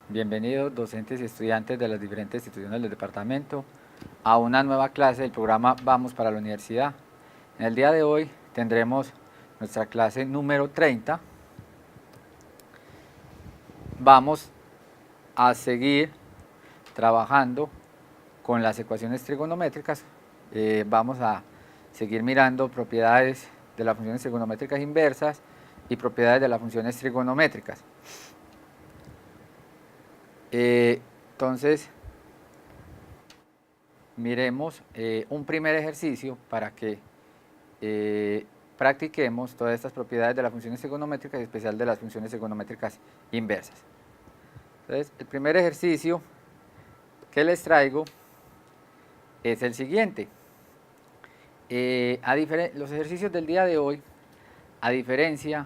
Bienvenidos docentes y estudiantes de las diferentes instituciones del departamento a una nueva clase del programa Vamos para la Universidad. En el día de hoy tendremos nuestra clase número 30. Vamos a seguir trabajando con las ecuaciones trigonométricas. Vamos a seguir mirando propiedades de las funciones trigonométricas inversas y propiedades de las funciones trigonométricas. Entonces, miremos un primer ejercicio para que practiquemos todas estas propiedades de las funciones trigonométricas, en especial de las funciones trigonométricas inversas. Entonces, el primer ejercicio que les traigo es el siguiente. Los ejercicios del día de hoy, a diferencia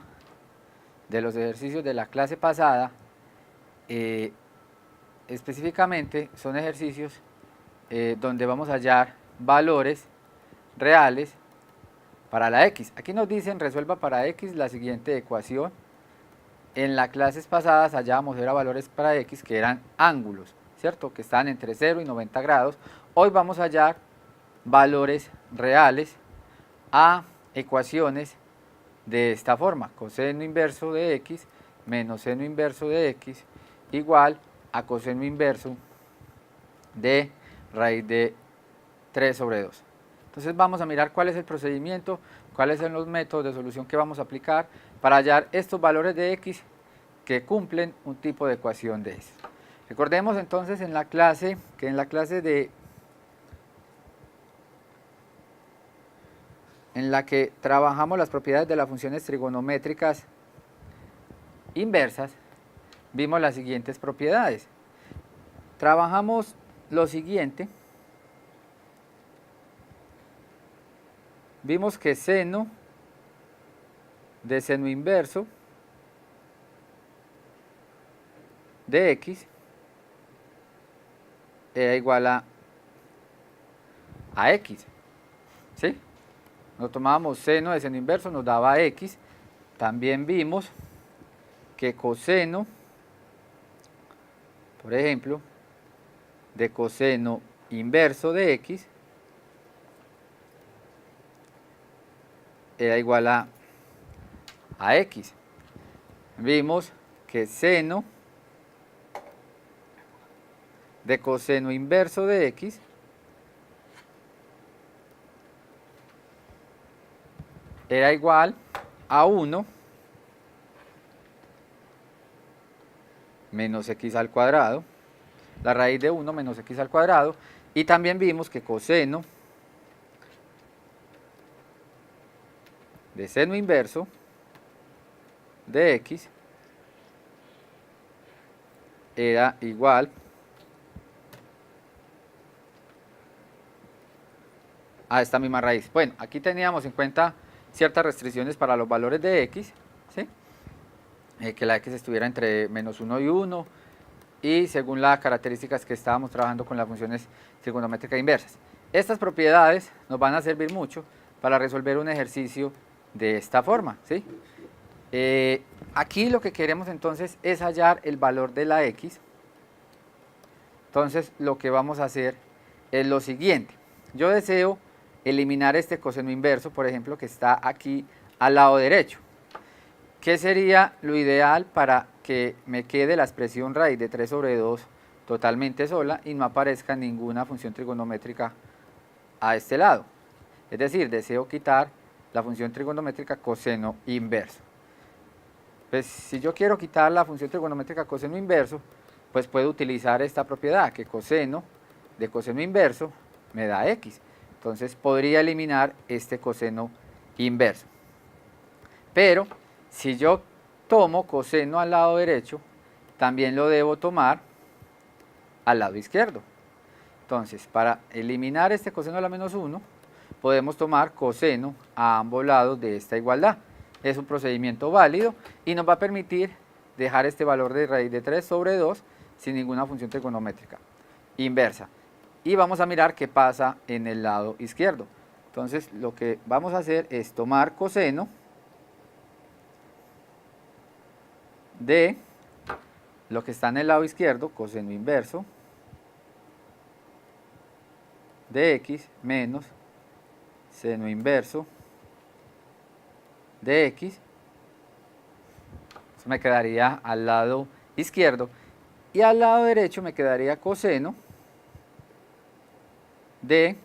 de los ejercicios de la clase pasada, específicamente son ejercicios donde vamos a hallar valores reales para la x. Aquí nos dicen resuelva para x la siguiente ecuación. En las clases pasadas hallábamos valores para x que eran ángulos, ¿cierto? Que están entre 0 y 90 grados. Hoy vamos a hallar valores reales a ecuaciones de esta forma: coseno inverso de x menos seno inverso de x igual a coseno inverso de raíz de 3 sobre 2. Entonces vamos a mirar cuál es el procedimiento, cuáles son los métodos de solución que vamos a aplicar para hallar estos valores de x que cumplen un tipo de ecuación de S. Recordemos entonces en la clase en la que trabajamos las propiedades de las funciones trigonométricas inversas, vimos las siguientes propiedades. Trabajamos lo siguiente. Vimos que seno de seno inverso de x era igual a x, ¿sí? Nos tomábamos seno de seno inverso, nos daba x. También vimos que coseno, por ejemplo, de coseno inverso de x era igual a x. Vimos que seno de coseno inverso de x era igual a 1 menos x al cuadrado, la raíz de 1 menos x al cuadrado. Y también vimos que coseno de seno inverso de x era igual a esta misma raíz. Bueno, aquí teníamos en cuenta ciertas restricciones para los valores de x, ¿sí? Que la x estuviera entre menos 1 y 1, y según las características que estábamos trabajando con las funciones trigonométricas inversas. Estas propiedades nos van a servir mucho para resolver un ejercicio de esta forma, ¿sí? Aquí lo que queremos entonces es hallar el valor de la x. Entonces lo que vamos a hacer es lo siguiente. Yo deseo eliminar este coseno inverso, por ejemplo, que está aquí al lado derecho. ¿Qué sería lo ideal para que me quede la expresión raíz de 3 sobre 2 totalmente sola y no aparezca ninguna función trigonométrica a este lado? Es decir, deseo quitar la función trigonométrica coseno inverso. Pues si yo quiero quitar la función trigonométrica coseno inverso, pues puedo utilizar esta propiedad, que coseno de coseno inverso me da x. Entonces podría eliminar este coseno inverso. Pero si yo tomo coseno al lado derecho, también lo debo tomar al lado izquierdo. Entonces, para eliminar este coseno a la menos 1, podemos tomar coseno a ambos lados de esta igualdad. Es un procedimiento válido y nos va a permitir dejar este valor de raíz de 3 sobre 2 sin ninguna función trigonométrica inversa. Y vamos a mirar qué pasa en el lado izquierdo. Entonces lo que vamos a hacer es tomar coseno de lo que está en el lado izquierdo, coseno inverso de x menos seno inverso de x. Eso me quedaría al lado izquierdo. Y al lado derecho me quedaría coseno de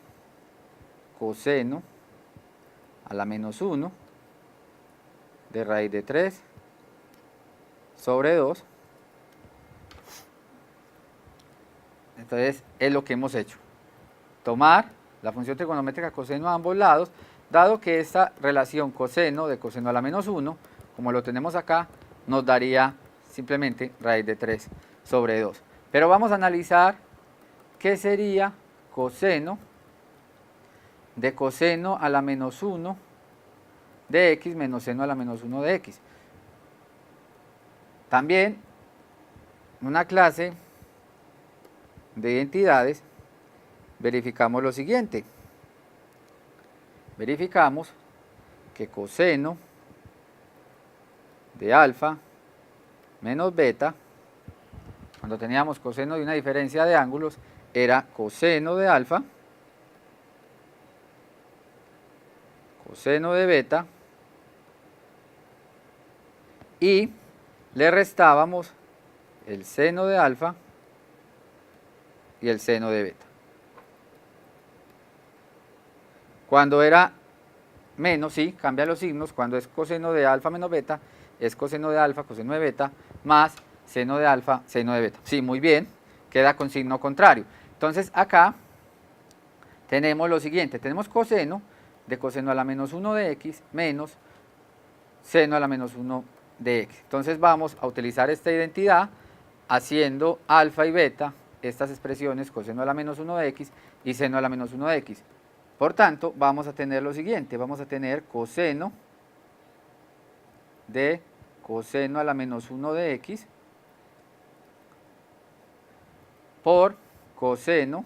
coseno a la menos 1 de raíz de 3 sobre 2. Entonces es lo que hemos hecho. Tomar la función trigonométrica coseno a ambos lados, dado que esta relación coseno de coseno a la menos 1, como lo tenemos acá, nos daría simplemente raíz de 3 sobre 2. Pero vamos a analizar qué sería coseno de coseno a la menos 1 de x menos seno a la menos 1 de x. También en una clase de identidades verificamos lo siguiente. Verificamos que coseno de alfa menos beta, cuando teníamos coseno de una diferencia de ángulos, era coseno de alfa, coseno de beta, y le restábamos el seno de alfa y el seno de beta. Cuando era menos, sí, cambia los signos. Cuando es coseno de alfa menos beta, es coseno de alfa, coseno de beta, más seno de alfa, seno de beta. Sí, muy bien, queda con signo contrario. Entonces acá tenemos lo siguiente, tenemos coseno de coseno a la menos 1 de x menos seno a la menos 1 de x. Entonces vamos a utilizar esta identidad haciendo alfa y beta, estas expresiones coseno a la menos 1 de x y seno a la menos 1 de x. Por tanto, vamos a tener lo siguiente, vamos a tener coseno de coseno a la menos 1 de x por coseno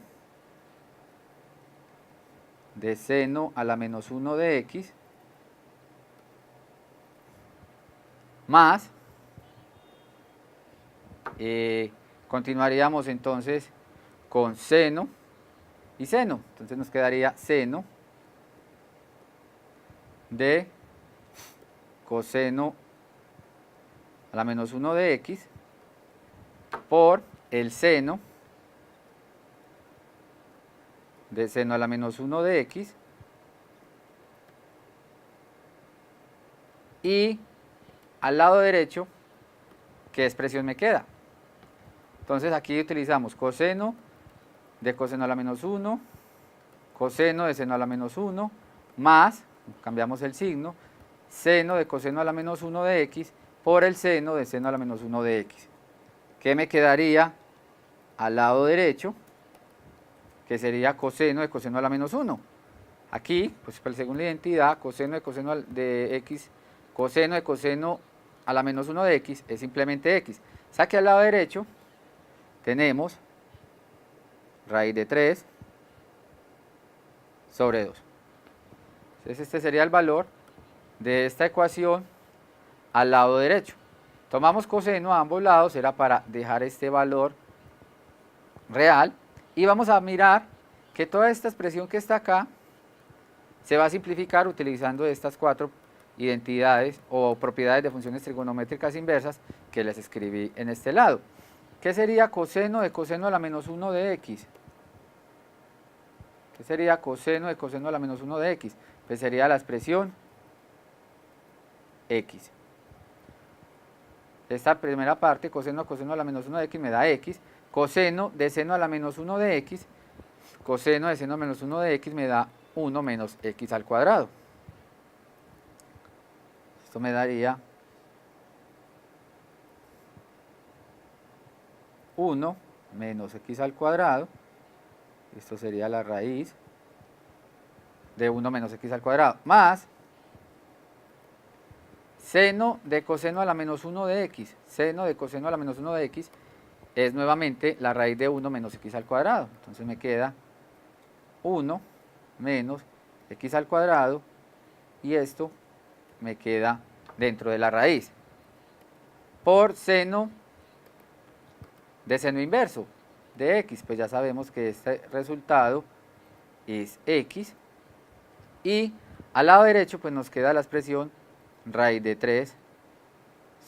de seno a la menos 1 de x más, continuaríamos entonces con seno y seno. Entonces nos quedaría seno de coseno a la menos 1 de x por el seno de seno a la menos 1 de x y al lado derecho, ¿qué expresión me queda? Entonces aquí utilizamos coseno de coseno a la menos 1, coseno de seno a la menos 1, más, cambiamos el signo, seno de coseno a la menos 1 de x por el seno de seno a la menos 1 de x. ¿Qué me quedaría al lado derecho? Que sería coseno de coseno a la menos 1. Aquí, pues según la identidad, coseno de coseno de x, coseno de coseno a la menos 1 de x es simplemente x. O sea que al lado derecho tenemos raíz de 3 sobre 2. Entonces este sería el valor de esta ecuación al lado derecho. Tomamos coseno a ambos lados, era para dejar este valor real. Y vamos a mirar que toda esta expresión que está acá se va a simplificar utilizando estas 4 identidades o propiedades de funciones trigonométricas inversas que les escribí en este lado. ¿Qué sería coseno de coseno a la menos 1 de x? ¿Qué sería coseno de coseno a la menos 1 de x? Pues sería la expresión x. Esta primera parte, coseno de coseno a la menos 1 de x me da x. Coseno de seno a la menos 1 de x, coseno de seno a menos 1 de x me da 1 menos x al cuadrado. Esto me daría 1 menos x al cuadrado. Esto sería la raíz de 1 menos x al cuadrado, más seno de coseno a la menos 1 de x. Seno de coseno a la menos 1 de x es nuevamente la raíz de 1 menos x al cuadrado. Entonces me queda 1 menos x al cuadrado y esto me queda dentro de la raíz por seno de seno inverso de x, pues ya sabemos que este resultado es x, y al lado derecho pues nos queda la expresión raíz de 3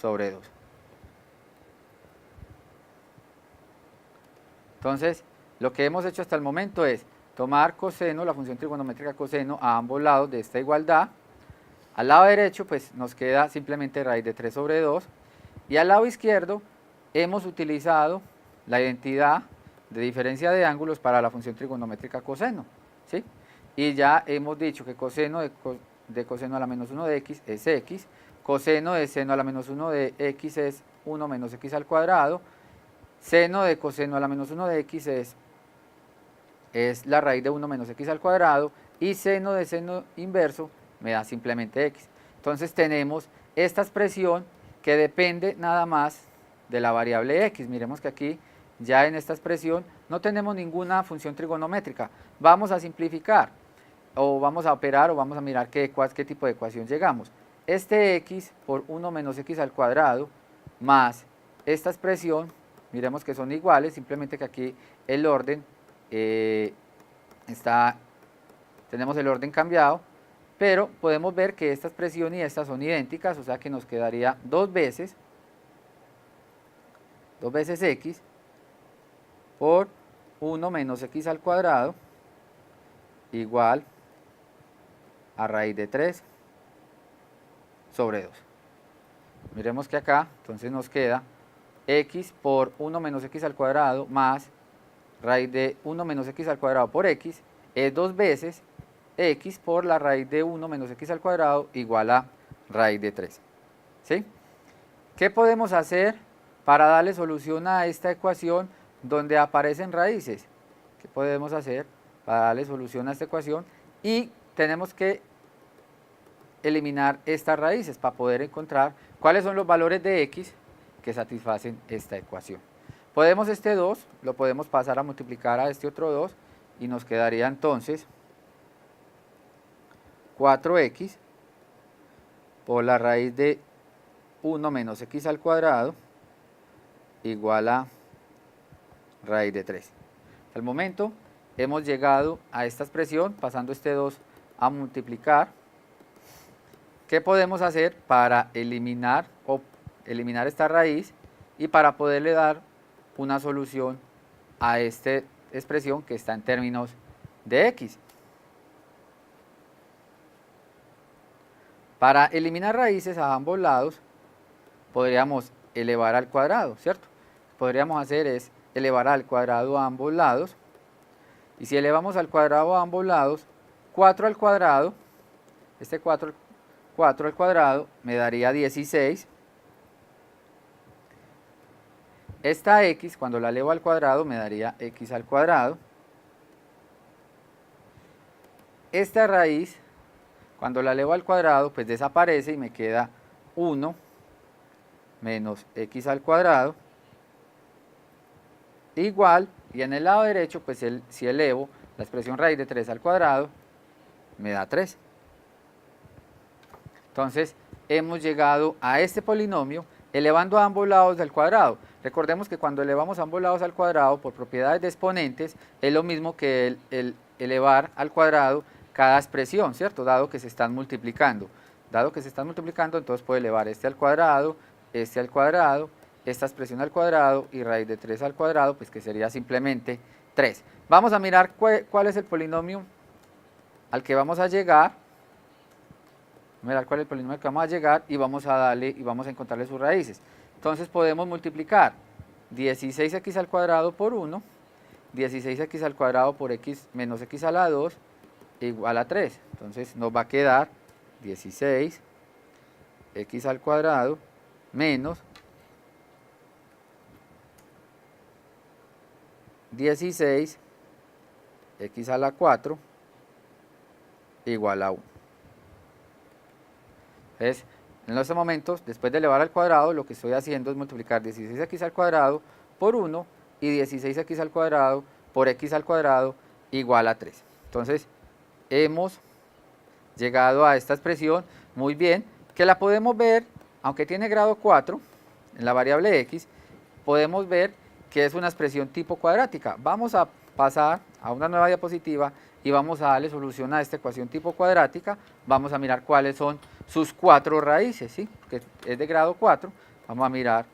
sobre 2. Entonces, lo que hemos hecho hasta el momento es tomar coseno, la función trigonométrica coseno, a ambos lados de esta igualdad. Al lado derecho pues nos queda simplemente raíz de 3 sobre 2, y al lado izquierdo hemos utilizado la identidad de diferencia de ángulos para la función trigonométrica coseno, ¿sí? Y ya hemos dicho que coseno de coseno a la menos 1 de x es x, coseno de seno a la menos 1 de x es 1 menos x al cuadrado, seno de coseno a la menos 1 de x es la raíz de 1 menos x al cuadrado, y seno de seno inverso me da simplemente x. Entonces tenemos esta expresión que depende nada más de la variable x. Miremos que aquí ya en esta expresión no tenemos ninguna función trigonométrica. Vamos a simplificar, o vamos a operar, o vamos a mirar qué tipo de ecuación llegamos. Este x por 1 menos x al cuadrado más esta expresión, miremos que son iguales, simplemente que aquí el orden tenemos el orden cambiado, pero podemos ver que esta expresión y esta son idénticas, o sea que nos quedaría dos veces x por 1 menos x al cuadrado igual a raíz de 3 sobre 2. Miremos que acá entonces nos queda x por 1 menos x al cuadrado más raíz de 1 menos x al cuadrado por x es dos veces x por la raíz de 1 menos x al cuadrado igual a raíz de 3. ¿Sí? ¿Qué podemos hacer para darle solución a esta ecuación donde aparecen raíces? ¿Qué podemos hacer para darle solución a esta ecuación? Y tenemos que eliminar estas raíces para poder encontrar cuáles son los valores de x que satisfacen esta ecuación. Podemos este 2, lo podemos pasar a multiplicar a este otro 2 y nos quedaría entonces 4x por la raíz de 1 menos x al cuadrado igual a raíz de 3. Al momento hemos llegado a esta expresión pasando este 2 a multiplicar. ¿Qué podemos hacer para eliminar esta raíz y para poderle dar una solución a esta expresión que está en términos de x? Para eliminar raíces a ambos lados podríamos elevar al cuadrado, ¿cierto? Lo que podríamos hacer es elevar al cuadrado a ambos lados, y si elevamos al cuadrado a ambos lados, 4 al cuadrado, este 4 al cuadrado me daría 16. Esta x, cuando la elevo al cuadrado, me daría x al cuadrado. Esta raíz, cuando la elevo al cuadrado, pues desaparece y me queda 1 menos x al cuadrado igual, y en el lado derecho, pues si elevo la expresión raíz de 3 al cuadrado, me da 3. Entonces, hemos llegado a este polinomio elevando a ambos lados del cuadrado. Recordemos que cuando elevamos a ambos lados al cuadrado, por propiedades de exponentes, es lo mismo que el elevar al cuadrado cada expresión, ¿cierto? Dado que se están multiplicando. Dado que se están multiplicando, entonces puedo elevar este al cuadrado, esta expresión al cuadrado y raíz de 3 al cuadrado, pues que sería simplemente 3. Vamos a mirar cuál es el polinomio al que vamos a llegar. Mirar cuál es el polinomio al que vamos a llegar y vamos a encontrarle sus raíces. Entonces podemos multiplicar 16x al cuadrado por 1, 16x al cuadrado por x menos x a la 2 igual a 3. Entonces nos va a quedar 16x al cuadrado menos 16x a la 4 igual a 1. En estos momentos, después de elevar al cuadrado, lo que estoy haciendo es multiplicar 16x al cuadrado por 1 y 16x al cuadrado por x al cuadrado igual a 3. Entonces, hemos llegado a esta expresión muy bien, que la podemos ver, aunque tiene grado 4, en la variable x, podemos ver que es una expresión tipo cuadrática. Vamos a pasar a una nueva diapositiva y vamos a darle solución a esta ecuación tipo cuadrática. Vamos a mirar cuáles son sus 4 raíces, ¿sí? Que es de grado 4. Vamos a mirar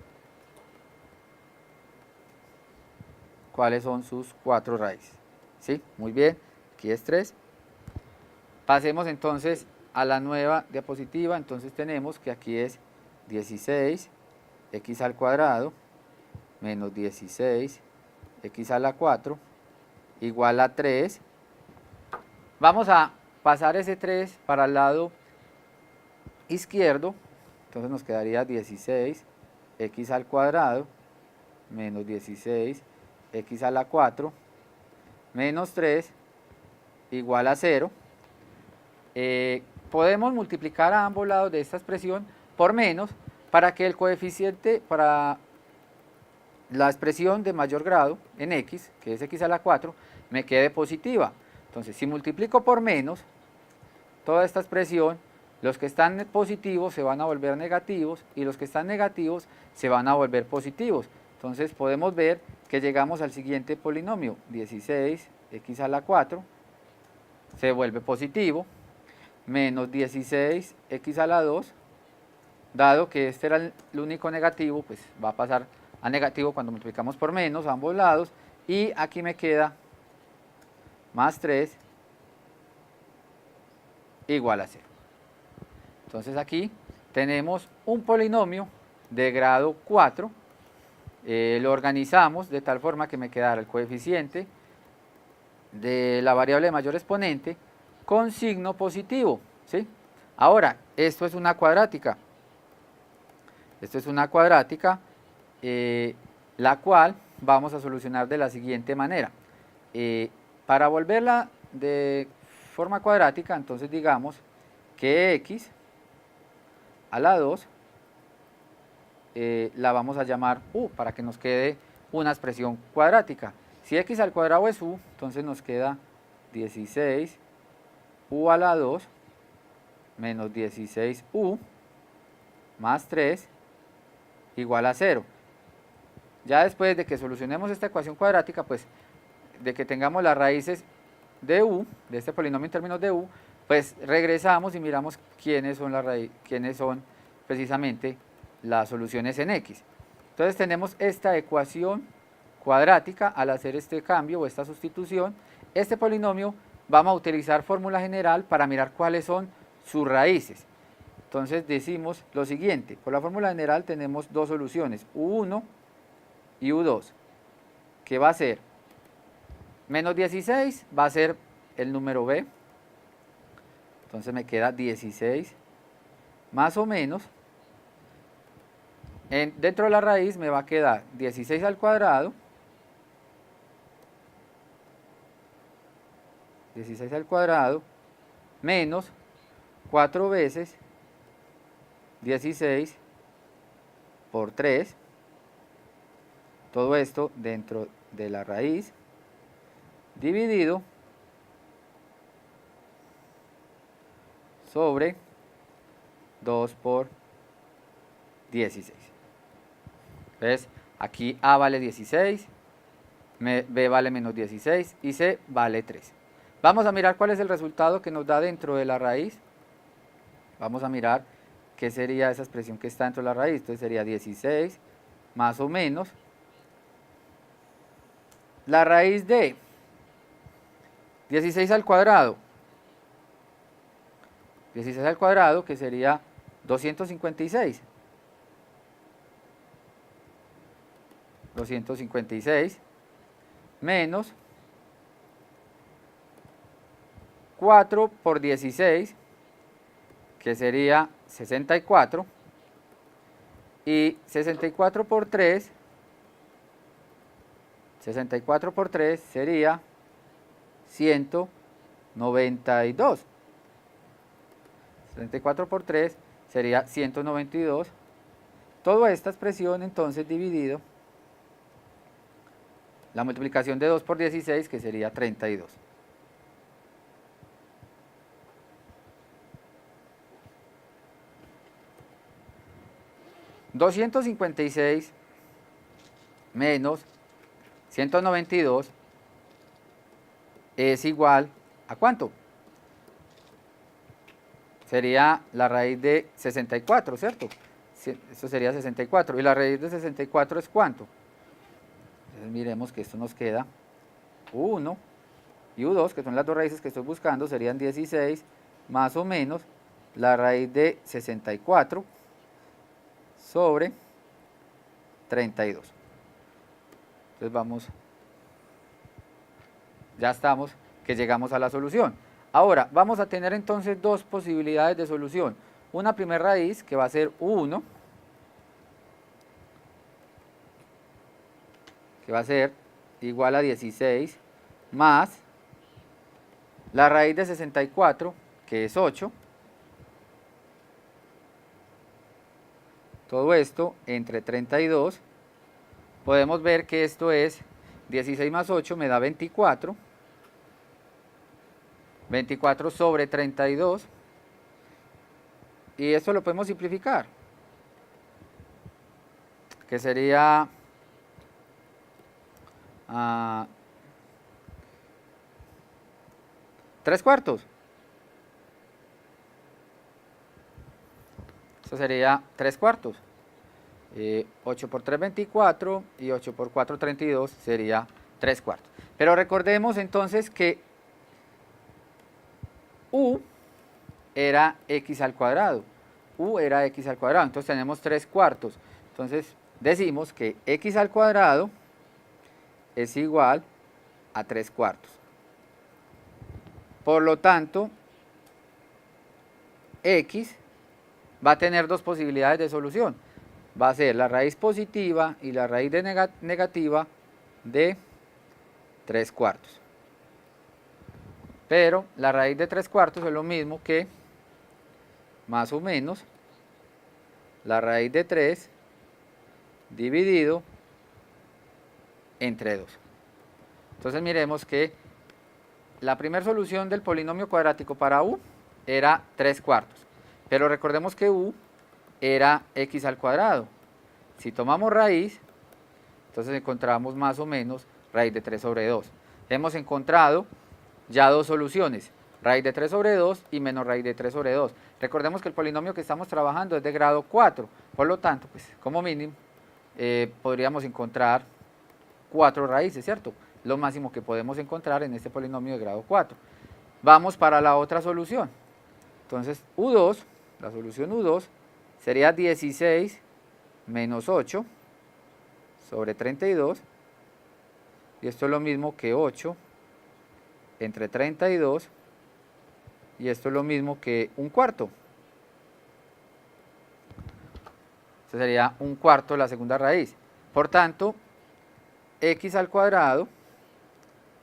cuáles son sus 4 raíces, ¿sí? Muy bien, aquí es 3. Pasemos entonces a la nueva diapositiva. Entonces tenemos que aquí es 16 x al cuadrado menos 16 x a la 4 igual a 3. Vamos a pasar ese 3 para el lado izquierdo. Entonces nos quedaría 16 x al cuadrado menos 16 x a la 4 menos 3 igual a 0. Podemos multiplicar a ambos lados de esta expresión por menos para que el coeficiente para la expresión de mayor grado en x, que es x a la 4, me quede positiva. Entonces, si multiplico por menos toda esta expresión, los que están positivos se van a volver negativos y los que están negativos se van a volver positivos. Entonces, podemos ver que llegamos al siguiente polinomio, 16 x a la 4 se vuelve positivo, menos 16 x a la 2, dado que este era el único negativo, pues va a pasar a negativo cuando multiplicamos por menos a ambos lados, y aquí me queda más 3 igual a 0. Entonces aquí tenemos un polinomio de grado 4, lo organizamos de tal forma que me quedara el coeficiente de la variable de mayor exponente con signo positivo, ¿sí? Ahora, esto es una cuadrática. Esto es una cuadrática, la cual vamos a solucionar de la siguiente manera. Para volverla de forma cuadrática, entonces digamos que x a la 2 la vamos a llamar u para que nos quede una expresión cuadrática. Si x al cuadrado es u, entonces nos queda 16 u a la 2 menos 16u más 3 igual a 0. Ya después de que solucionemos esta ecuación cuadrática, pues de que tengamos las raíces de u, de este polinomio en términos de u, pues regresamos y miramos quiénes son precisamente las soluciones en x. Entonces tenemos esta ecuación cuadrática. Al hacer este cambio o esta sustitución, este polinomio vamos a utilizar fórmula general para mirar cuáles son sus raíces. Entonces decimos lo siguiente: por la fórmula general tenemos dos soluciones, u1 y u2, que va a ser menos 16, va a ser el número b, entonces me queda 16 más o menos, dentro de la raíz me va a quedar 16 al cuadrado, 16 al cuadrado, menos 4 veces 16 por 3, todo esto dentro de la raíz, dividido sobre 2 por 16. ¿Ves? Aquí A vale 16, B vale menos 16 y C vale 3. Vamos a mirar cuál es el resultado que nos da dentro de la raíz. Vamos a mirar qué sería esa expresión que está dentro de la raíz. Entonces sería 16 más o menos la raíz de 16 al cuadrado. 16 al cuadrado, que sería 256. 256 menos 4 por 16, que sería 64, y 64 por 3, 64 por 3 sería 192. 64 por 3 sería 192. Toda esta expresión entonces dividido la multiplicación de 2 por 16, que sería 32. $256 menos 192 es igual a ¿cuánto? Sería la raíz de 64, ¿cierto? Esto sería 64. ¿Y la raíz de 64 es cuánto? Entonces miremos que esto nos queda U1 y U2, que son las dos raíces que estoy buscando, serían 16 más o menos la raíz de 64 sobre 32. Entonces vamos, ya estamos, que llegamos a la solución. Ahora, vamos a tener entonces dos posibilidades de solución. Una primera raíz, que va a ser U1, que va a ser igual a 16, más la raíz de 64, que es 8. Todo esto entre 32. Podemos ver que esto es 16 más 8 me da 24. 24 sobre 32. Y esto lo podemos simplificar, que sería 3/4. Esto sería 3/4. 8 por 3, 24, y 8 por 4, 32, sería 3/4. Pero recordemos entonces que U era x al cuadrado. U era x al cuadrado, entonces tenemos 3/4. Entonces decimos que x al cuadrado es igual a 3/4. Por lo tanto, x va a tener dos posibilidades de solución. Va a ser la raíz positiva y la raíz de negativa de 3/4. Pero la raíz de 3/4 es lo mismo que más o menos la raíz de 3 dividido entre 2. Entonces miremos que la primera solución del polinomio cuadrático para U era 3/4. Pero recordemos que U era x al cuadrado. Si tomamos raíz, entonces encontramos más o menos raíz de 3 sobre 2. Hemos encontrado ya dos soluciones, raíz de 3 sobre 2 y menos raíz de 3 sobre 2. Recordemos que el polinomio que estamos trabajando es de grado 4, por lo tanto, pues como mínimo, podríamos encontrar 4 raíces, ¿cierto? Lo máximo que podemos encontrar en este polinomio de grado 4. Vamos para la otra solución. Entonces, U2, la solución U2, sería 16 menos 8 sobre 32, y esto es lo mismo que 8 entre 32, y esto es lo mismo que 1/4. Esto sería 1/4 la segunda raíz. Por tanto, x al cuadrado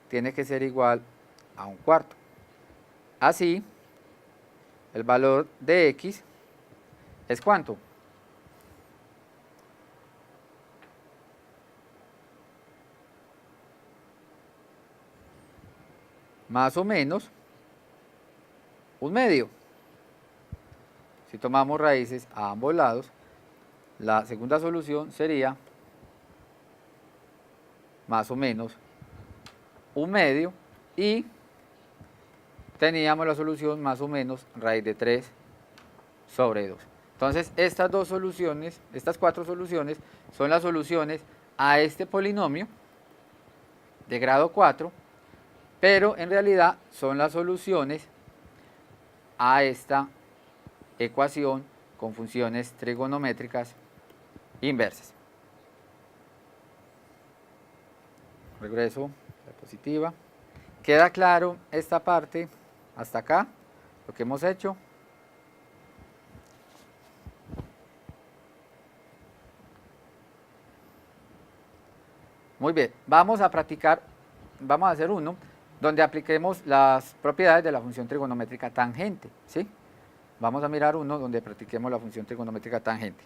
tiene que ser igual a 1/4. Así, el valor de x es ¿cuánto? Más o menos 1/2. Si tomamos raíces a ambos lados, la segunda solución sería más o menos 1/2, y teníamos la solución más o menos raíz de 3 sobre 2. Entonces estas dos soluciones, estas 4 soluciones, son las soluciones a este polinomio de grado 4, pero en realidad son las soluciones a esta ecuación con funciones trigonométricas inversas. Regreso a la diapositiva. ¿Queda claro esta parte hasta acá? Lo que hemos hecho. Muy bien, vamos a practicar, vamos a hacer uno donde apliquemos las propiedades de la función trigonométrica tangente, ¿sí? Vamos a mirar uno donde practiquemos la función trigonométrica tangente.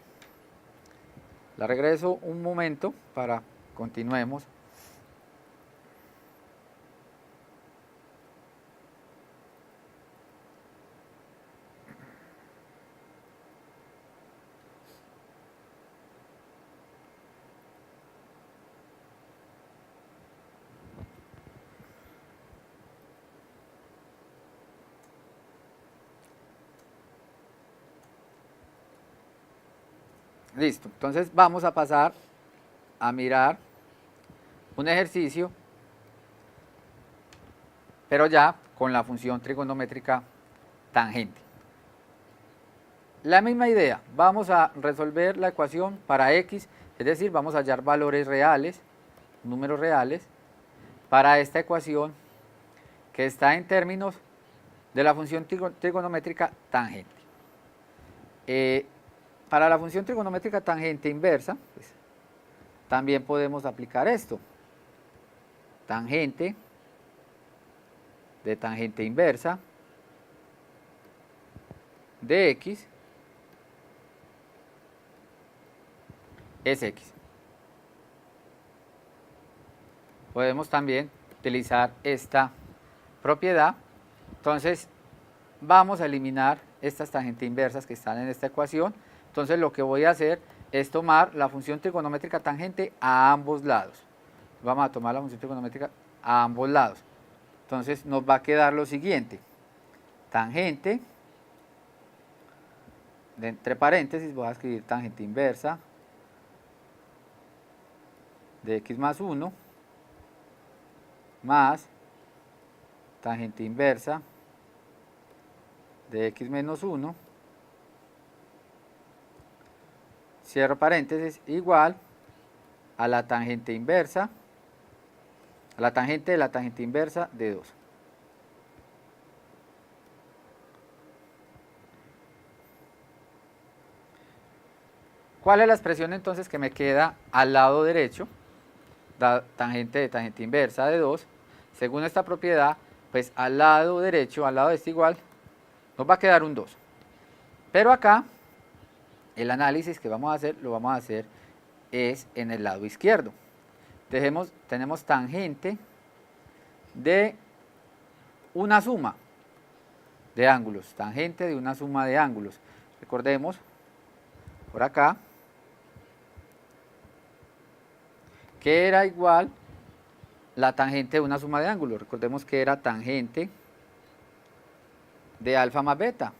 La regreso un momento para continuemos. Listo, entonces vamos a pasar a mirar un ejercicio, pero ya con la función trigonométrica tangente. La misma idea, vamos a resolver la ecuación para x, es decir, vamos a hallar valores reales, números reales, para esta ecuación que está en términos de la función trigonométrica tangente. Para la función trigonométrica tangente inversa, pues, también podemos aplicar esto. Tangente de tangente inversa de x es x. Podemos también utilizar esta propiedad. Entonces vamos a eliminar estas tangentes inversas que están en esta ecuación. Entonces lo que voy a hacer es tomar la función trigonométrica tangente a ambos lados. Vamos a tomar la función trigonométrica a ambos lados. Entonces nos va a quedar lo siguiente. Tangente, entre paréntesis voy a escribir tangente inversa de x más 1 más tangente inversa de x menos 1, cierro paréntesis, igual a la tangente inversa, a la tangente de la tangente inversa de 2. ¿Cuál es la expresión entonces que me queda al lado derecho? La tangente de tangente inversa de 2, según esta propiedad, pues al lado derecho, al lado de este igual, nos va a quedar un 2. Pero acá, el análisis que vamos a hacer, lo vamos a hacer es en el lado izquierdo. Tenemos tangente de una suma de ángulos, tangente de una suma de ángulos. Recordemos, por acá, que era igual la tangente de una suma de ángulos. Recordemos que era tangente de alfa más beta.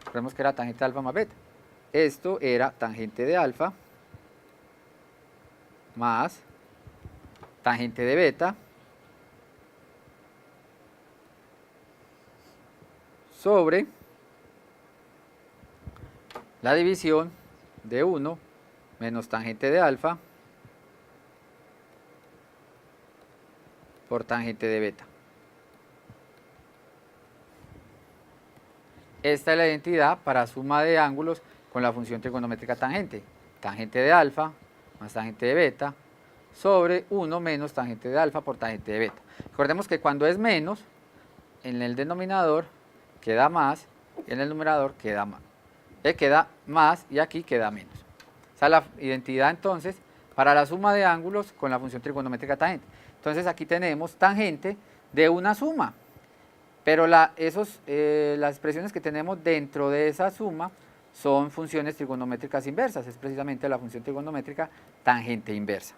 Recordemos que era tangente de alfa más beta. Esto era tangente de alfa más tangente de beta sobre la división de 1 menos tangente de alfa por tangente de beta. Esta es la identidad para suma de ángulos con la función trigonométrica tangente. Tangente de alfa más tangente de beta sobre 1 menos tangente de alfa por tangente de beta. Recordemos que cuando es menos, en el denominador queda más y en el numerador queda más y aquí queda menos. Esa es la identidad entonces para la suma de ángulos con la función trigonométrica tangente. Entonces aquí tenemos tangente de una suma, pero las expresiones que tenemos dentro de esa suma son funciones trigonométricas inversas, es precisamente la función trigonométrica tangente inversa.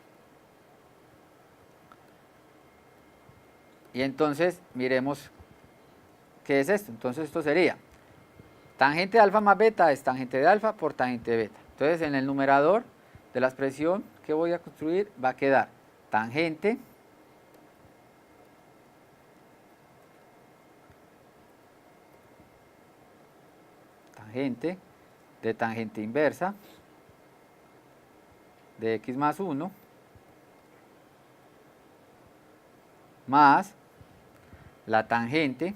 Y entonces miremos qué es esto. Entonces esto sería tangente de alfa más beta es tangente de alfa por tangente de beta. Entonces en el numerador de la expresión que voy a construir va a quedar tangente de tangente inversa de x más 1 más la tangente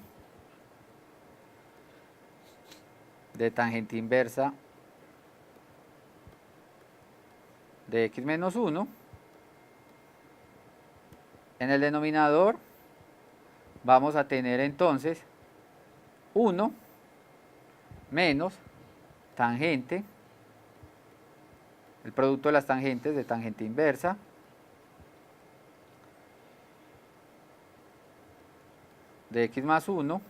de tangente inversa de x menos 1. En el denominador vamos a tener entonces 1 menos tangente, el producto de las tangentes de tangente inversa de x más 1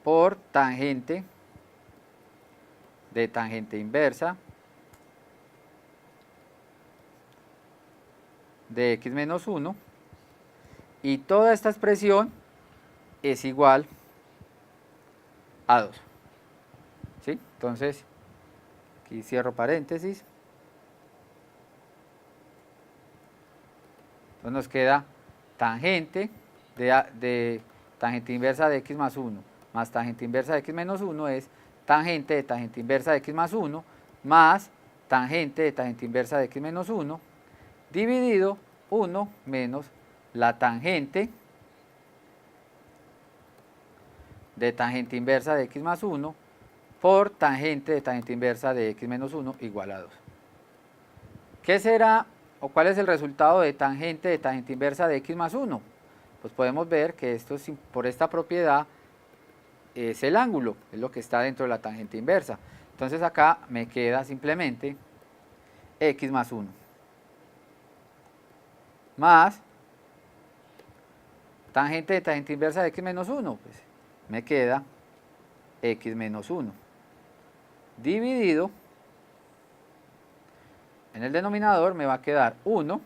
por tangente de tangente inversa de x menos 1, y toda esta expresión es igual a 2. ¿Sí? Entonces, aquí cierro paréntesis. Entonces nos queda tangente de tangente inversa de x más 1 más tangente inversa de x menos 1 es tangente de tangente inversa de x más 1 más tangente de tangente inversa de x menos 1 dividido 1 menos la tangente de tangente inversa de x más 1 por tangente de tangente inversa de x menos 1 igual a 2. ¿Qué será o cuál es el resultado de tangente inversa de x más 1? Pues podemos ver que esto por esta propiedad es el ángulo, es lo que está dentro de la tangente inversa. Entonces acá me queda simplemente x más 1 más tangente de tangente inversa de x menos 1, pues me queda x menos 1 dividido, en el denominador me va a quedar 1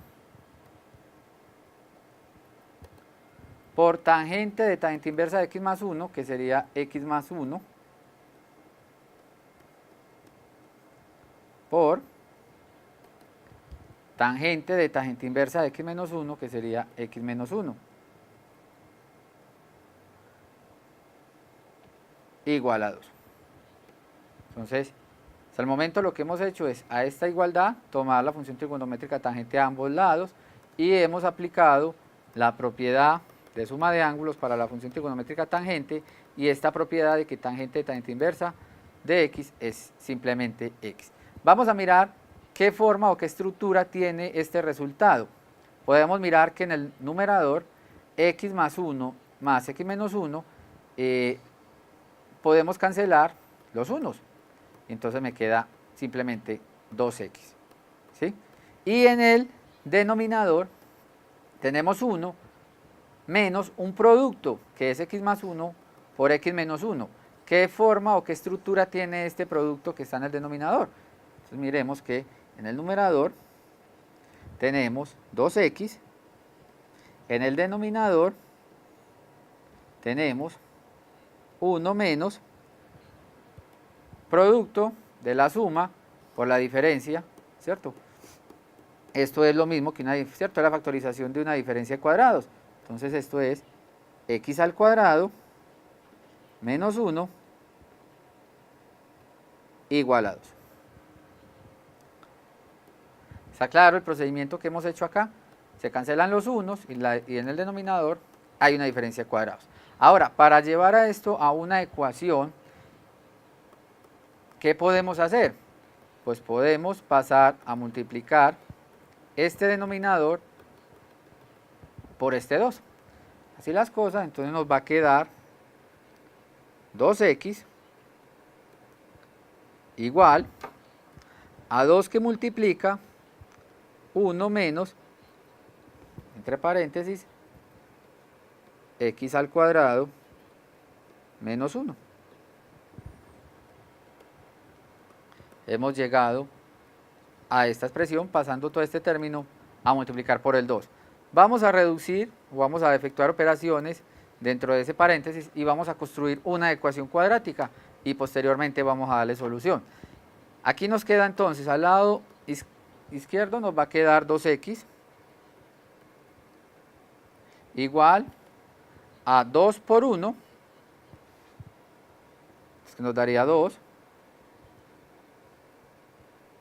por tangente de tangente inversa de x más 1, que sería x más 1, por tangente de tangente inversa de x menos 1, que sería x menos 1, igual a 2. Entonces, hasta el momento lo que hemos hecho es a esta igualdad tomar la función trigonométrica tangente a ambos lados y hemos aplicado la propiedad de suma de ángulos para la función trigonométrica tangente y esta propiedad de que tangente de tangente inversa de x es simplemente x. Vamos a mirar qué forma o qué estructura tiene este resultado. Podemos mirar que en el numerador x más 1 más x menos 1 podemos cancelar los unos. Entonces me queda simplemente 2x. ¿Sí? Y en el denominador tenemos 1 menos un producto, que es x más 1 por x menos 1. ¿Qué forma o qué estructura tiene este producto que está en el denominador? Entonces miremos que en el numerador tenemos 2x, en el denominador tenemos 1 menos producto de la suma por la diferencia, ¿cierto? Esto es lo mismo que ¿cierto? La factorización de una diferencia de cuadrados. Entonces esto es x al cuadrado menos 1 igual a 2. ¿Está claro el procedimiento que hemos hecho acá? Se cancelan los unos y en el denominador hay una diferencia de cuadrados. Ahora, para llevar a esto a una ecuación, ¿qué podemos hacer? Pues podemos pasar a multiplicar este denominador por este 2. Así las cosas, entonces nos va a quedar 2x igual a 2 que multiplica 1 menos, entre paréntesis, x al cuadrado menos 1. Hemos llegado a esta expresión pasando todo este término a multiplicar por el 2. Vamos a reducir o vamos a efectuar operaciones dentro de ese paréntesis y vamos a construir una ecuación cuadrática y posteriormente vamos a darle solución. Aquí nos queda entonces al lado izquierdo nos va a quedar 2x igual a 2 por 1, que nos daría 2,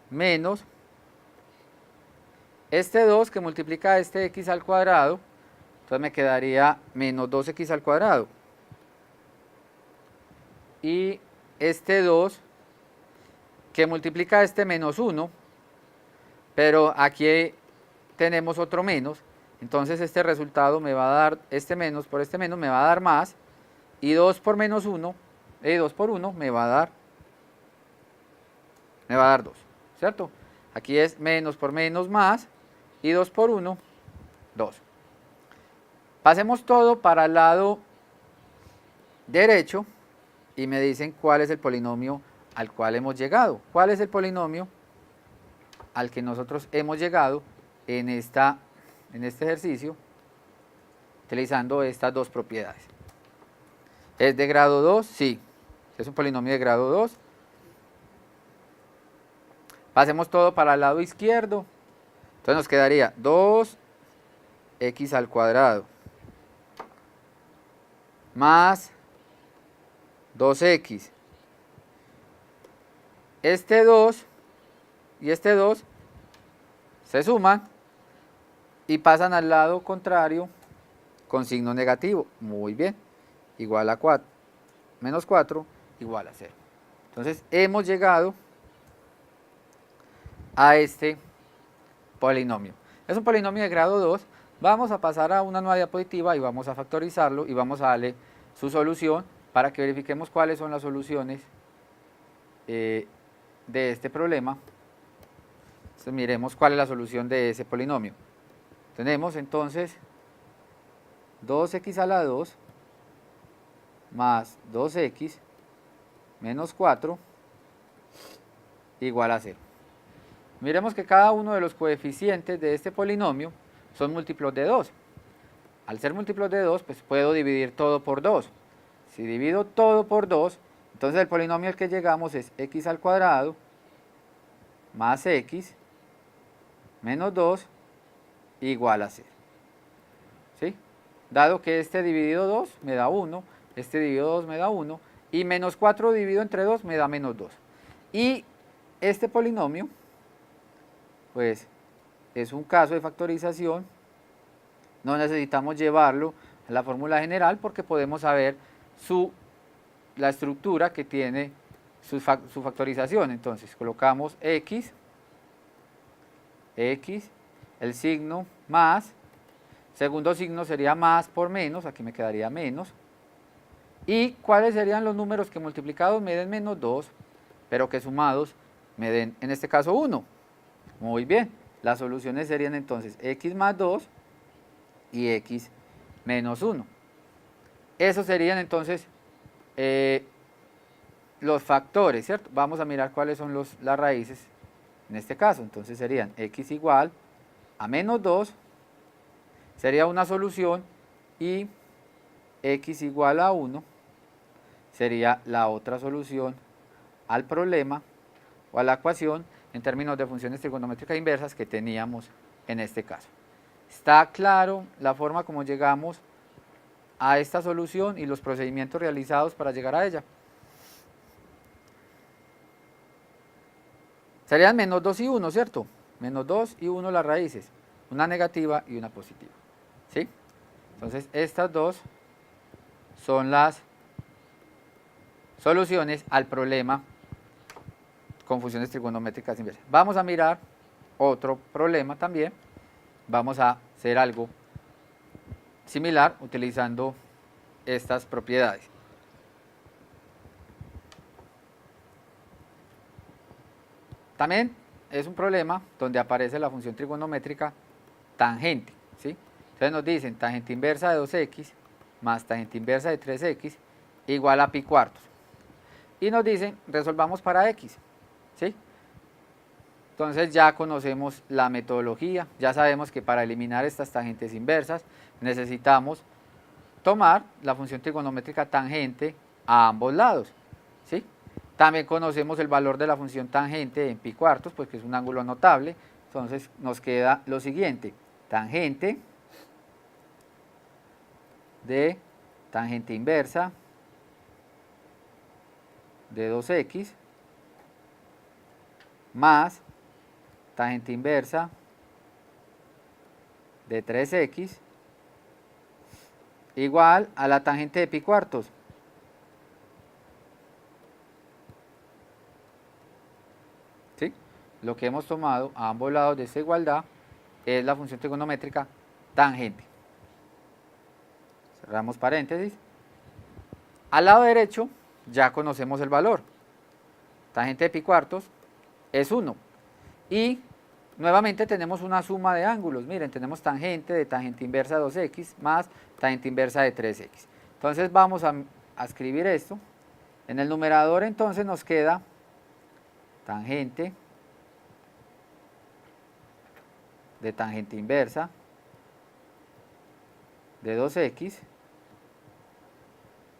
menos este 2 que multiplica este x al cuadrado, entonces me quedaría menos 2x al cuadrado. Y este 2 que multiplica este menos 1, pero aquí tenemos otro menos, entonces este resultado me va a dar, este menos por este menos me va a dar más, y 2 por menos 1, 2 por 1 me va a dar 2, ¿cierto? Aquí es menos por menos más, y 2 por 1, 2. Pasemos todo para el lado derecho y me dicen cuál es el polinomio al cual hemos llegado. ¿Cuál es el polinomio al que nosotros hemos llegado en este ejercicio utilizando estas dos propiedades? ¿Es de grado 2? Sí. Es un polinomio de grado 2. Pasemos todo para el lado izquierdo. Entonces nos quedaría 2x al cuadrado más 2x. Este 2 y este 2 se suman y pasan al lado contrario con signo negativo. Muy bien. Igual a 4. Menos 4 igual a 0. Entonces hemos llegado a este polinomio. Es un polinomio de grado 2. Vamos a pasar a una nueva diapositiva y vamos a factorizarlo y vamos a darle su solución para que verifiquemos cuáles son las soluciones de este problema. Entonces miremos cuál es la solución de ese polinomio. Tenemos entonces 2x a la 2 más 2x menos 4 igual a 0. Miremos que cada uno de los coeficientes de este polinomio son múltiplos de 2. Al ser múltiplos de 2, pues puedo dividir todo por 2. Si divido todo por 2, entonces el polinomio al que llegamos es x al cuadrado más x menos 2 igual a 0. ¿Sí? Dado que este dividido 2 me da 1, este dividido 2 me da 1, y menos 4 dividido entre 2 me da menos 2. Y este polinomio, pues, es un caso de factorización. No necesitamos llevarlo a la fórmula general porque podemos saber la estructura que tiene su factorización. Entonces, colocamos x, el signo más, segundo signo sería más por menos, aquí me quedaría menos. ¿Y cuáles serían los números que multiplicados me den menos 2, pero que sumados me den, en este caso, 1? Muy bien, las soluciones serían entonces x más 2 y x menos 1. Esos serían entonces los factores, ¿cierto? Vamos a mirar cuáles son las raíces en este caso. Entonces serían x igual a menos 2, sería una solución, y x igual a 1 sería la otra solución al problema o a la ecuación en términos de funciones trigonométricas inversas que teníamos en este caso. ¿Está claro la forma como llegamos a esta solución y los procedimientos realizados para llegar a ella? Serían menos 2 y 1, ¿cierto? Menos 2 y 1 las raíces, una negativa y una positiva. ¿Sí? Entonces estas dos son las soluciones al problema con funciones trigonométricas inversas. Vamos a mirar otro problema también. Vamos a hacer algo similar utilizando estas propiedades. También es un problema donde aparece la función trigonométrica tangente, ¿sí? Entonces nos dicen tangente inversa de 2x más tangente inversa de 3x igual a pi cuartos. Y nos dicen resolvamos para x, ¿sí? Entonces ya conocemos la metodología, ya sabemos que para eliminar estas tangentes inversas necesitamos tomar la función trigonométrica tangente a ambos lados, ¿sí? También conocemos el valor de la función tangente en pi cuartos, pues que es un ángulo notable. Entonces nos queda lo siguiente: tangente de tangente inversa de 2x más tangente inversa de 3x igual a la tangente de pi cuartos. ¿Sí? Lo que hemos tomado a ambos lados de esta igualdad es la función trigonométrica tangente. Cerramos paréntesis. Al lado derecho ya conocemos el valor. Tangente de pi cuartos es 1. Y nuevamente tenemos una suma de ángulos. Miren, tenemos tangente de tangente inversa de 2x más tangente inversa de 3x. Entonces vamos a escribir esto. En el numerador entonces nos queda tangente de tangente inversa de 2x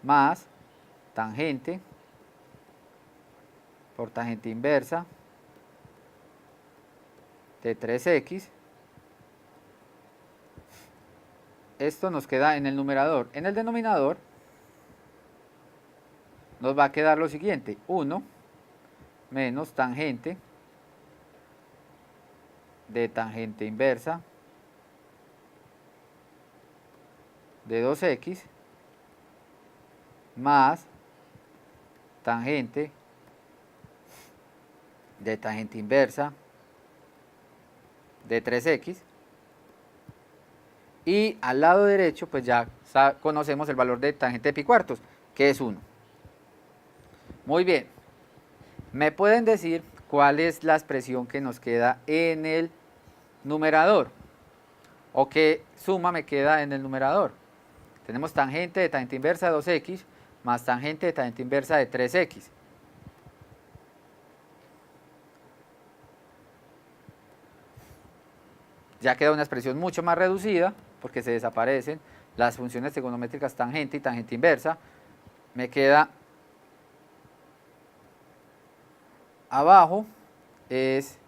más tangente por tangente inversa de 3x. Esto nos queda en el numerador. En el denominador nos va a quedar lo siguiente, 1 menos tangente de tangente inversa de 2x más tangente de tangente inversa de 3x. Y al lado derecho pues ya conocemos el valor de tangente de pi cuartos, que es 1. Muy bien, ¿me pueden decir cuál es la expresión que nos queda en el numerador? ¿O qué suma me queda en el numerador? Tenemos tangente de tangente inversa de 2x más tangente de tangente inversa de 3x. Ya queda una expresión mucho más reducida, porque se desaparecen las funciones trigonométricas tangente y tangente inversa. Me queda abajo, es,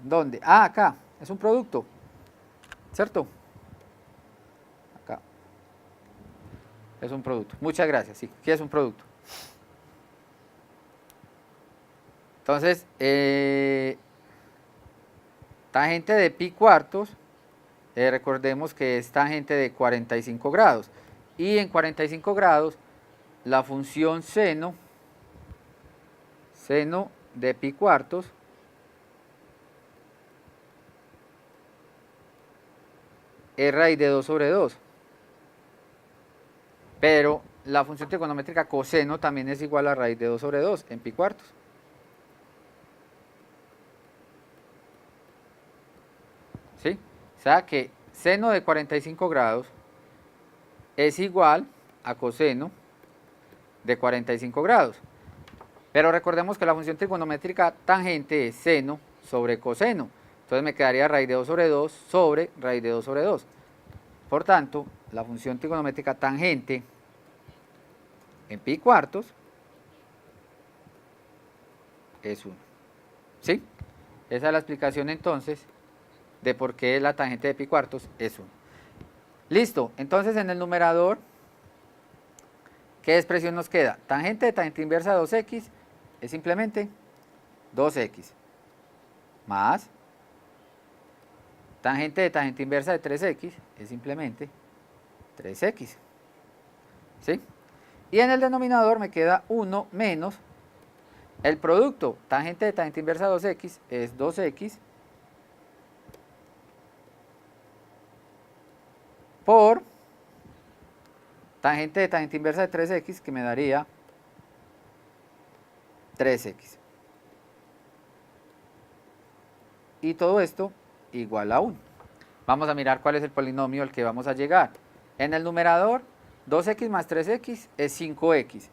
¿dónde? Ah, acá, es un producto, ¿cierto? Acá, es un producto. Muchas gracias, sí, aquí es un producto. Entonces, tangente de pi cuartos, recordemos que es tangente de 45 grados. Y en 45 grados, la función seno de pi cuartos es raíz de 2 sobre 2. Pero la función trigonométrica coseno también es igual a raíz de 2 sobre 2 en pi cuartos. ¿Sí? O sea que seno de 45 grados es igual a coseno de 45 grados. Pero recordemos que la función trigonométrica tangente es seno sobre coseno. Entonces me quedaría raíz de 2 sobre 2 sobre raíz de 2 sobre 2. Por tanto, la función trigonométrica tangente en pi cuartos es 1. ¿Sí? Esa es la explicación entonces de por qué la tangente de pi cuartos es 1. Listo, entonces en el numerador, ¿qué expresión nos queda? Tangente de tangente inversa de 2x es simplemente 2x más tangente de tangente inversa de 3x es simplemente 3x. ¿Sí? Y en el denominador me queda 1 menos el producto. Tangente de tangente inversa de 2x es 2x por tangente de tangente inversa de 3x, que me daría 3x. Y todo esto igual a 1. Vamos a mirar cuál es el polinomio al que vamos a llegar. En el numerador, 2x más 3x es 5x.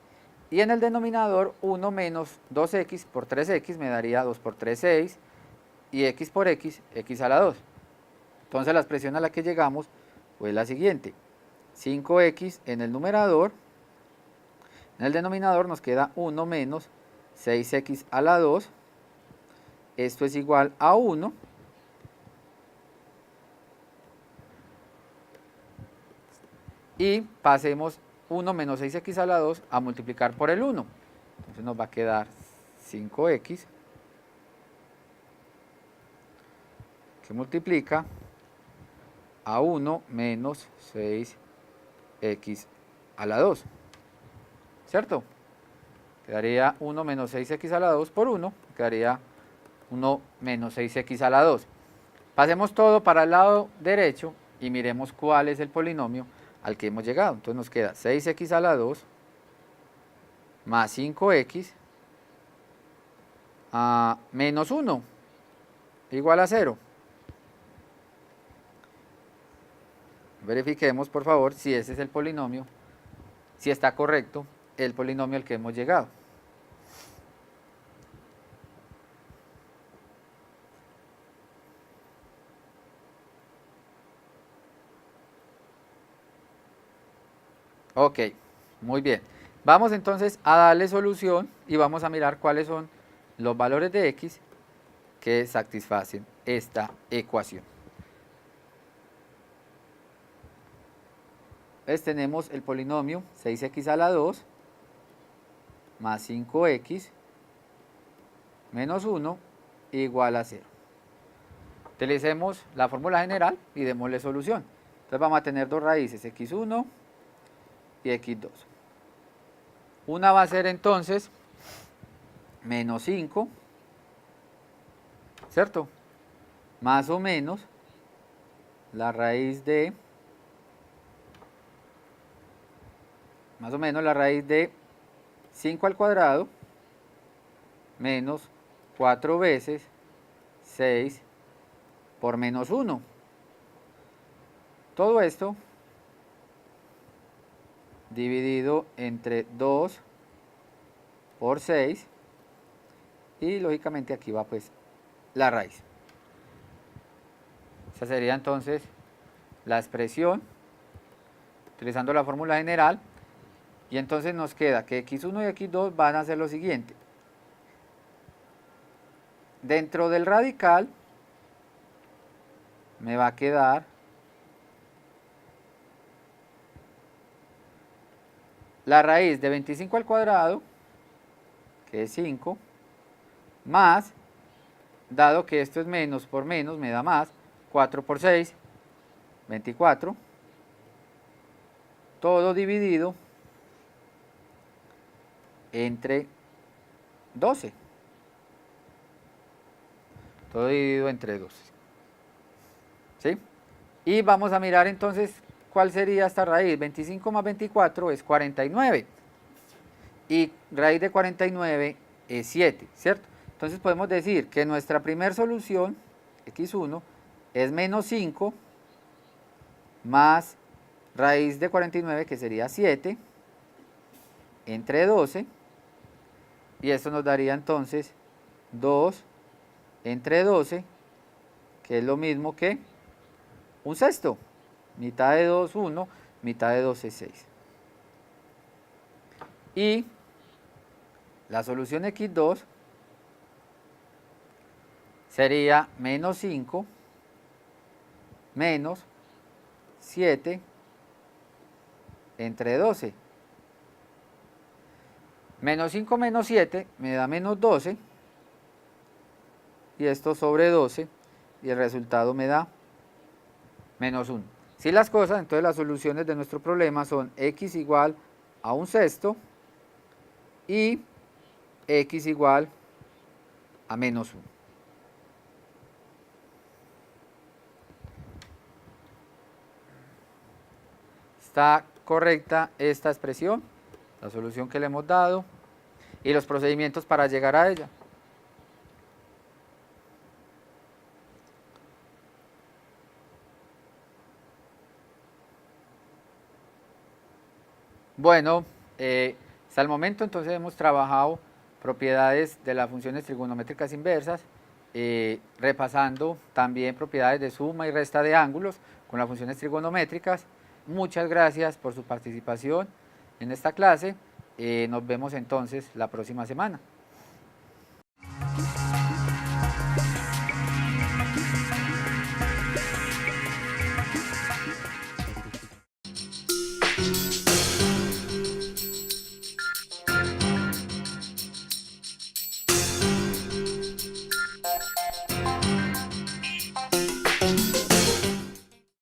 Y en el denominador, 1 menos 2x por 3x me daría 2 por 3, 6. Y x por x, x a la 2. Entonces la expresión a la que llegamos fue la siguiente. 5x en el numerador. En el denominador nos queda 1 menos 6x a la 2. Esto es igual a 1. Y pasemos 1 menos 6x a la 2 a multiplicar por el 1. Entonces nos va a quedar 5x que multiplica a 1 menos 6x a la 2. ¿Cierto? Quedaría 1 menos 6x a la 2 por 1. Quedaría 1 menos 6x a la 2. Pasemos todo para el lado derecho y miremos cuál es el polinomio al que hemos llegado. Entonces nos queda 6x a la 2 más 5x menos 1 igual a 0. Verifiquemos por favor si ese es el polinomio, si está correcto el polinomio al que hemos llegado. Ok, Muy bien. Vamos entonces a darle solución y vamos a mirar cuáles son los valores de x que satisfacen esta ecuación. Entonces tenemos el polinomio 6x a la 2 más 5x menos 1 igual a 0. Utilicemos la fórmula general y démosle solución. Entonces vamos a tener dos raíces, x1 y x2. Una va a ser entonces menos 5, ¿cierto? Más o menos la raíz de, 5 al cuadrado menos 4 veces 6 por menos 1. Todo esto dividido entre 2 por 6 y lógicamente aquí va pues la raíz. Esa sería entonces la expresión utilizando la fórmula general y entonces nos queda que x1 y x2 van a ser lo siguiente. Dentro del radical me va a quedar la raíz de 25 al cuadrado, que es 5, más, dado que esto es menos por menos, me da más, 4 por 6, 24, todo dividido entre 12. Todo dividido entre 12. ¿Sí? Y vamos a mirar entonces cuál sería esta raíz. 25 más 24 es 49. Y raíz de 49 es 7, ¿cierto? Entonces podemos decir que nuestra primera solución, x1, es menos 5 más raíz de 49, que sería 7, entre 12. Y esto nos daría entonces 2 entre 12, que es lo mismo que un sexto. Mitad de 2, 1, mitad de 12, 6. Y la solución x2 sería menos 5 menos 7 entre 12. Menos 5 menos 7 me da menos 12. Y esto sobre 12. Y el resultado me da menos 1. Si las cosas, entonces las soluciones de nuestro problema son x igual a un sexto y x igual a menos 1. Está correcta esta expresión, la solución que le hemos dado y los procedimientos para llegar a ella. Bueno, hasta el momento entonces hemos trabajado propiedades de las funciones trigonométricas inversas, repasando también propiedades de suma y resta de ángulos con las funciones trigonométricas. Muchas gracias por su participación en esta clase. Nos vemos entonces la próxima semana.